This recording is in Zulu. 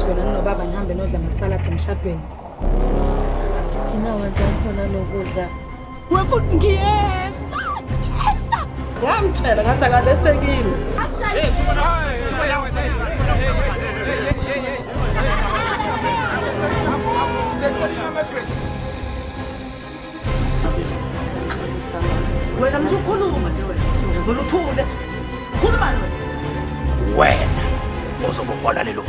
ukuthi wena nobaba nihambe nodla amasaladi emshadweni. Thina wenza khona lokudla. Wefuthi ngiyesa. Ngiyamtshela ngathi akalethekile. Wena msukhuluma nje wena. Ngoluthule. Khuluma wena. Wena ozobona lelo